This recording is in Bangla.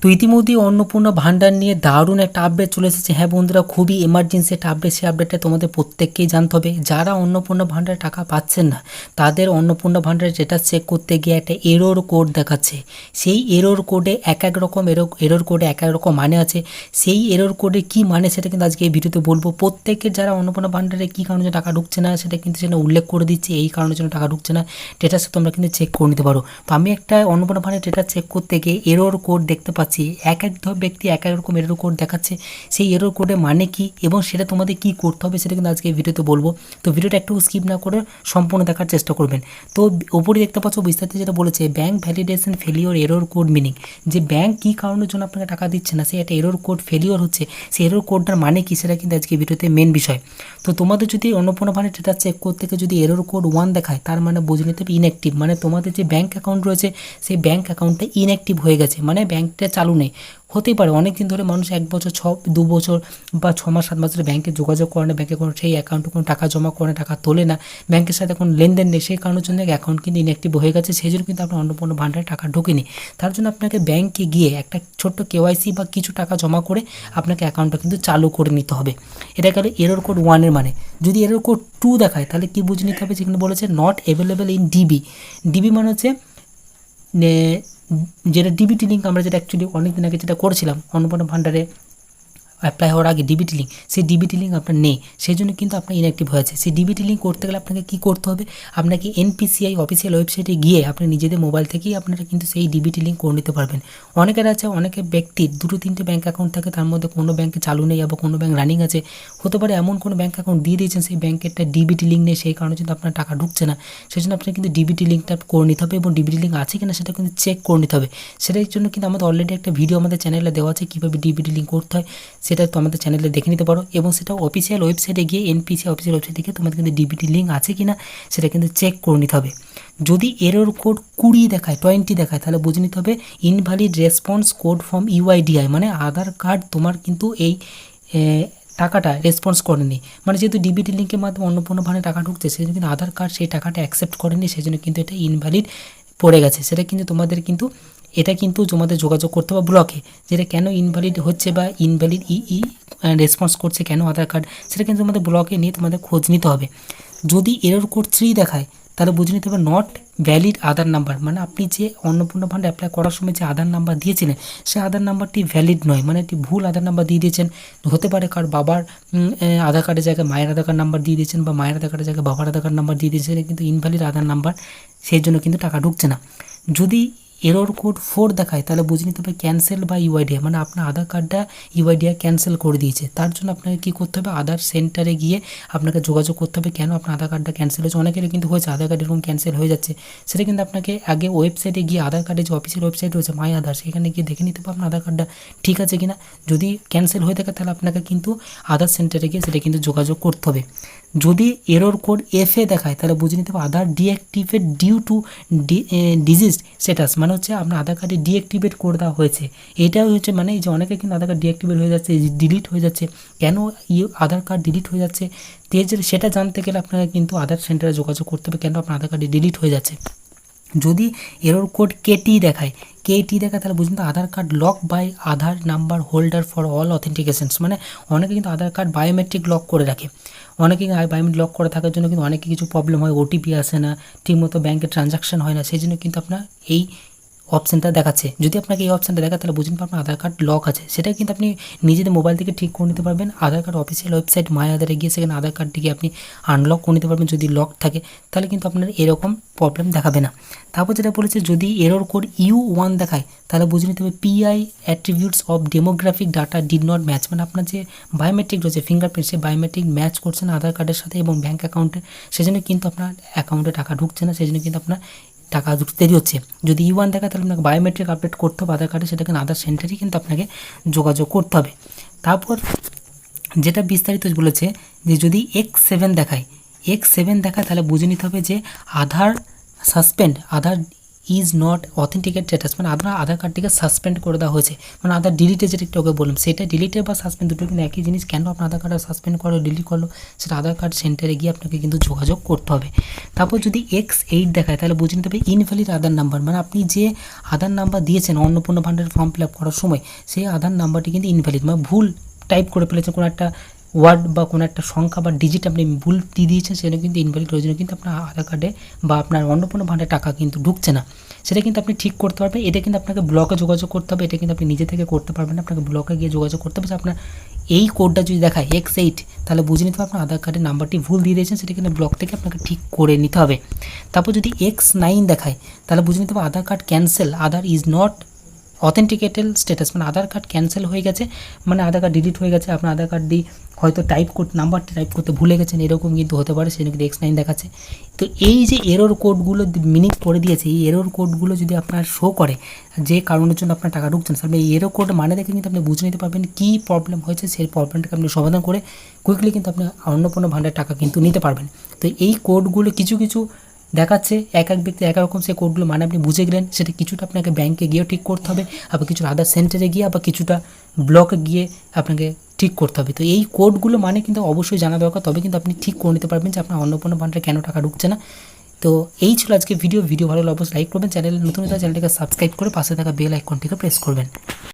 তো ইতিমধ্যেই অন্নপূর্ণা ভান্ডার নিয়ে দারুণ একটা আপডেট চলে এসেছে। হ্যাঁ বন্ধুরা, খুবই এমার্জেন্সি একটা আপডেট। সেই আপডেটটা তোমাদের প্রত্যেককেই জানতে হবে। যারা অন্নপূর্ণা ভান্ডারে টাকা পাচ্ছেন না, তাদের অন্নপূর্ণা ভান্ডারে স্ট্যাটাস চেক করতে গিয়ে একটা এরর কোড দেখাচ্ছে। সেই এরর কোডে এক এক রকম এরর কোডে এক এক রকম মানে আছে। সেই এরর কোডে কী মানে সেটা কিন্তু আজকে এই ভিডিওতে বলবো। প্রত্যেকের যারা অন্নপূর্ণা ভান্ডারে কী কারণে টাকা ঢুকছে না সেটা কিন্তু সেটা উল্লেখ করে দিচ্ছে। এই কারণের জন্য টাকা ঢুকছে না স্ট্যাটাস তোমরা কিন্তু চেক করে নিতে পারো। তো আমি একটা অন্নপূর্ণা ভান্ডারে স্ট্যাটাস চেক করতে গিয়ে এরর কোড দেখতে পাচ্ছি। এক এক ব্যক্তি এক এক রকম এরর কোড দেখাচ্ছে। সেই এরর কোডের মানে কি এবং সেটা তোমাদের কি করতে হবে সেটা কিন্তু আজকে এই ভিডিওতে বলবো। তো ভিডিওটা একটু স্কিপ না করে সম্পূর্ণ দেখার চেষ্টা করবেন। তো ওপরে দেখতে পাচ্ছ বিস্তারিত যেটা বলেছে, bank validation failure error code meaning, যে ব্যাংক কী কারণের জন্য আপনাকে টাকা দিচ্ছে না, সে একটা এরর কোড ফেলিওর হচ্ছে। সেই এরর কোডটার মানে কি সেটা কিন্তু আজকে ভিডিওতে মেন বিষয়। তো তোমাদের যদি অন্নপূর্ণা ভান্ডার স্ট্যাটাস চেক করতে গিয়ে যদি এরর কোড 1 দেখায়, তার মানে বুঝে নিতে হবে ইনঅ্যাক্টিভ, মানে তোমাদের যে ব্যাংক অ্যাকাউন্ট রয়েছে সেই ব্যাংক অ্যাকাউন্টটা ইনঅ্যাক্টিভ হয়ে গেছে, মানে ব্যাংকটা চালু নেই। হতেই পারে অনেক দিন ধরে মানুষ 1 বছর 2 বছর বা 6 মাস 7 মাস ধরে ব্যাংকে যোগাযোগ করে না, ব্যাংকে কোনো সেই অ্যাকাউন্টে কোনো টাকা জমা করে না, টাকা তোলে না, ব্যাংকের সাথে কোনো লেনদেন নেই। সেই কারণের জন্য অ্যাকাউন্ট কিন্তু ইনঅ্যাক্টিভ হয়ে গেছে। সেই জন্য কিন্তু আপনার অন্নপূর্ণা ভান্ডারে টাকা ঢোকেনি। তার জন্য আপনাকে ব্যাংকে গিয়ে একটা ছোট্ট কেওয়াইসি বা কিছু টাকা জমা করে আপনাকে অ্যাকাউন্টটা কিন্তু চালু করে নিতে হবে। এটা গেল এরর কোড 1 এর মানে। যদি এরর কোড 2 দেখায় তাহলে কি বুঝে নিতে হবে, যেখানে বলেছে not available in DB. DB মানে হচ্ছে যেটা ডিবিটি লিঙ্ক, আমরা যেটা অ্যাকচুয়ালি অনেক দিন আগে যেটা করেছিলাম অন্নপূর্ণা ভান্ডারে অ্যাপ্লাই হওয়ার আগে ডিবিটি লিঙ্ক, সেই ডিবিটি লিঙ্ক আপনার নেই, সেই জন্য কিন্তু আপনার ইনঅ্যাক্টিভ হয়েছে। সেই ডিবিটি লিঙ্ক করতে গেলে আপনাকে কী করতে হবে, আপনাকে এনপিসিআই অফিসিয়াল ওয়েবসাইটে গিয়ে আপনি নিজেদের মোবাইল থেকেই আপনারা কিন্তু সেই ডিবিটি লিঙ্ক করে নিতে পারবেন। অনেকের আছে, অনেকে ব্যক্তির 2-3টে ব্যাঙ্ক অ্যাকাউন্ট থাকে, তার মধ্যে কোনো ব্যাঙ্কে চালু নেই আবার কোনো ব্যাঙ্ক রানিং আছে। হতে পারে এমন কোনো ব্যাঙ্ক অ্যাকাউন্ট দিয়ে দিয়েছেন সেই ব্যাঙ্কেরটা ডিবিটি লিঙ্ক নেই, সেই কারণে কিন্তু আপনার টাকা ঢুকছে না। সেই জন্য আপনাকে কিন্তু ডিবিটি লিঙ্কটা করে নিতে হবে এবং ডিবিটি লিঙ্ক আছে কিনা সেটা কিন্তু চেক করে নিতে হবে। সেটার জন্য কিন্তু আমাদের অলরেডি একটা ভিডিও আমাদের চ্যানেলে দেওয়া আছে কীভাবে ডিবিটি লিঙ্ক করতে হয়, সেটা তো আমাদের চ্যানেলে দেখে নিতে পারো। এবং সেটা অফিসিয়াল ওয়েবসাইটে গিয়ে এনপিসি অফিসিয়াল ওয়েবসাইটে গিয়ে তোমাদের কিন্তু ডিবিটি লিঙ্ক আছে কিনা সেটা কিন্তু চেক করে নিতে হবে। যদি এরর কোড 20 দেখায় 20 দেখায় তাহলে বুঝে নিতে হবে invalid response code from UIDAI, মানে আধার কার্ড তোমার কিন্তু এই টাকাটা রেসপন্স করেনি। মানে যেহেতু ডিবিটি লিঙ্কের মাধ্যমে অন্নপূর্ণা ভান্ডারে টাকা ঢুকছে, সেই জন্য কিন্তু আধার কার্ড সেই টাকাটা অ্যাকসেপ্ট করেনি, সেই জন্য কিন্তু এটা ইনভ্যালিড পড়ে গেছে। সেটা কিন্তু তোমাদের কিন্তু এটা কিন্তু তোমাদের যোগাযোগ করতে হবে ব্লকে, যেটা কেন ইনভ্যালিড হচ্ছে বা ইনভ্যালিড রেসপন্স করছে কেন আধার কার্ড, সেটা কিন্তু তোমাদের ব্লকে নিয়ে তোমাদের খোঁজ নিতে হবে। যদি এরর কোড 3 দেখায় তাহলে বুঝে নিতে হবে নট ভ্যালিড আধার নাম্বার, মানে আপনি যে অন্নপূর্ণা ফান্ড অ্যাপ্লাই করার সময় যে আধার নাম্বার দিয়েছিলেন সেই আধার নাম্বারটি ভ্যালিড নয়, মানে একটি ভুল আধার নাম্বার দিয়ে দিয়েছেন। হতে পারে কার বাবার আধার কার্ডের জায়গায় মায়ের আধার কার্ড নাম্বার দিয়ে দিয়েছেন বা মায়ের আধার কার্ডের জায়গায় বাবার আধার কার্ড নাম্বার দিয়ে দিয়েছেন, কিন্তু ইনভ্যালিড আধার নাম্বার, সেই জন্য কিন্তু টাকা ঢুকছে না। যদি এরর কোড 4 দেখায় তাহলে বুঝে নিতে হবে ক্যান্সেল বা ইউআইডিআই, মানে আপনার আধার কার্ডটা ইউআইডিআই ক্যান্সেল করে দিয়েছে। তার জন্য আপনাকে কী করতে হবে, আধার সেন্টারে গিয়ে আপনাকে যোগাযোগ করতে হবে কেন আপনার আধার কার্ডটা ক্যান্সেল হয়েছে। অনেকের কিন্তু হয়েছে আধার কার্ড এরকম ক্যান্সেল হয়ে যাচ্ছে, সেটা কিন্তু আপনাকে আগে ওয়েবসাইটে গিয়ে আধার কার্ডের যে অফিসিয়াল ওয়েবসাইট রয়েছে মাই আধার, সেখানে গিয়ে দেখে নিতে হবে আপনার আধার কার্ডটা ঠিক আছে কিনা। যদি ক্যান্সেল হয়ে থাকে তাহলে আপনাকে কিন্তু আধার সেন্টারে গিয়ে সেটা কিন্তু যোগাযোগ করতে হবে। যদি এরর কোড এফএ দেখায় তাহলে বুঝে নিতে হবে Aadhaar deactivate due to disease status, মানে হচ্ছে আপনার আধার কার্ডে ডিঅ্যাক্টিভেট করে দেওয়া হয়েছে। এটাও হচ্ছে মানে এই যে অনেকে কিন্তু আধার কার্ড ডিঅ্যাক্টিভেট হয়ে যাচ্ছে, ডিলিট হয়ে যাচ্ছে, কেন আধার কার্ড ডিলিট হয়ে যাচ্ছে সেটা জানতে গেলে আপনাকে কিন্তু আধার সেন্টারে যোগাযোগ করতে হবে কেন আপনার আধার কার্ডে ডিলিট হয়ে যাচ্ছে। যদি এরর কোড কেটি দেখায় তাহলে বুঝুন তো Aadhaar card lock by Aadhaar number holder for all authentications, মানে অনেকে কিন্তু আধার কার্ড বায়োমেট্রিক লক করে রাখে। অনেকে বায়োমেট্রিক লক করে থাকার জন্য কিন্তু অনেকে কিছু প্রবলেম হয়, ওটিপি আসে না, ঠিকমতো ব্যাঙ্কে ট্রানজাকশন হয় না, সেই জন্য কিন্তু আপনার এই অপশানটা দেখাচ্ছে। যদি আপনাকে এই অপশানটা দেখায় তাহলে বুঝুন আপনার আধার কার্ড লক আছে, সেটা কিন্তু আপনি নিজেদের মোবাইল থেকে ঠিক করে নিতে পারবেন। আধার কার্ড অফিসিয়াল ওয়েবসাইট মাই আধারে গিয়ে সেখানে আধার কার্ডটিকে আপনি আনলক করে নিতে পারবেন। যদি লক থাকে তাহলে কিন্তু আপনার এরকম প্রবলেম দেখাবে না। তারপর যেটা বলেছে যদি এরর কোড U1 দেখায় তাহলে বুঝে নিতে হবে PI attributes of demographic data did not match, মানে আপনার যে বায়োমেট্রিক রয়েছে ফিঙ্গারপ্রিন্ট, সেই বায়োমেট্রিক ম্যাচ করছে না আধার কার্ডের সাথে এবং ব্যাঙ্ক অ্যাকাউন্টে, সেজন্য কিন্তু আপনার অ্যাকাউন্টে টাকা ঢুকছে না, সেই জন্য কিন্তু আপনার টাকা ঢুকতে দেরি হচ্ছে। যদি U1 দেখায় তাহলে আপনাকে বায়োমেট্রিক আপডেট করতে হবে আধার কার্ডে, সেটা কিন্তু আধার সেন্টারেই কিন্তু আপনাকে যোগাযোগ করতে হবে। তারপর যেটা বিস্তারিত বলেছে যে যদি X7 দেখায় তাহলে বুঝে নিতে হবে যে Aadhaar suspend, Aadhaar is not authenticate status, মানে আপনার আধার কার্ডটিকে সাসপেন্ড করে দেওয়া হয়েছে, মানে আধার ডিলিটে যেটা একটু ওকে বললাম, সেটা ডিলিটে বা সাসপেন্ড দুটো কিন্তু একই জিনিস। কেন আপনার আধার কার্ড সাসপেন্ড করলো ডিলিট করলো, সেটা আধার কার্ড সেন্টারে গিয়ে আপনাকে কিন্তু যোগাযোগ করতে হবে। তারপর যদি X8 দেখায় তাহলে বুঝে নিতে হবে ইনভ্যালিড আধার নাম্বার, মানে আপনি যে আধার নাম্বার দিয়েছেন অন্নপূর্ণা ভান্ডারের ফর্ম ফিল আপ করার সময় সেই আধার নাম্বারটি কিন্তু ইনভ্যালিড, মানে ভুল টাইপ করে ফেলেছেন, কোনো একটা ওয়ার্ড বা কোনো একটা সংখ্যা বা ডিজিট আপনি ভুল দিয়ে দিয়েছেন, সেটা কিন্তু ইনভ্যালিড, ওই জন্য কিন্তু আপনার আধার কার্ডে বা আপনার অন্নপূর্ণা ভান্ডারে টাকা কিন্তু ঢুকছে না। সেটা কিন্তু আপনি ঠিক করতে পারবেন। এটা কিন্তু আপনাকে ব্লকে যোগাযোগ করতে হবে, এটা কিন্তু আপনি নিজে থেকে করতে পারবেন না, আপনাকে ব্লকে গিয়ে যোগাযোগ করতে হবে। যে আপনার এই কোডটা যদি দেখায় X8 তাহলে বুঝে নিতে হবে আপনার আধার কার্ডের নাম্বারটি ভুল দিয়ে দিয়েছেন, সেটা কিন্তু ব্লক থেকে আপনাকে ঠিক করে নিতে হবে। তারপর যদি X9 দেখায় তাহলে বুঝে নিতে হবে Aadhaar card cancel, Aadhaar is not authenticated status, মানে আধার কার্ড ক্যান্সেল হয়ে গেছে, মানে আধার কার্ড ডিলিট হয়ে গেছে, আপনার আধার কার্ড দিয়ে হয়তো নাম্বারটি টাইপ করতে ভুলে গেছেন, এরকম কিন্তু হতে পারে, সেটা কিন্তু X9 দেখাচ্ছে। তো এই যে এরর কোডগুলো মিনিং করে দিয়েছে, এই এরর কোডগুলো যদি আপনার শো করে যে কারণের জন্য আপনার টাকা ঢুকছে না, তাহলে এই এরর কোড মানে দেখে কিন্তু আপনি বুঝে নিতে পারবেন কী প্রবলেম হয়েছে, সেই প্রবলেমটাকে আপনি সমাধান করে কুইকলি কিন্তু আপনি অন্নপূর্ণা ভান্ডারের টাকা কিন্তু নিতে পারবেন। তো এই কোডগুলো কিছু কিছু দেখাচ্ছে, এক এক ব্যক্তি এক রকম, সেই কোডগুলো মানে আপনি বুঝে গেলেন, সেটা কিছুটা আপনাকে ব্যাংকে গিয়েও ঠিক করতে হবে, আবার কিছুটা আধার সেন্টারে গিয়ে, আবার কিছুটা ব্লকে গিয়ে আপনাকে ঠিক করতে হবে। তো এই কোডগুলো মানে কিন্তু অবশ্যই জানা দরকার, তবে কিন্তু আপনি ঠিক করে নিতে পারবেন যে আপনার অন্নপূর্ণা ভান্ডারে কেন টাকা ঢুকছে না। তো এই ছিল আজকে ভিডিও ভালো লাগলে অবশ্যই লাইক করবেন, চ্যানেলে নতুন চ্যানেলটিকে সাবস্ক্রাইব করে পাশে থাকা বেল আইকনটিকে প্রেস করবেন।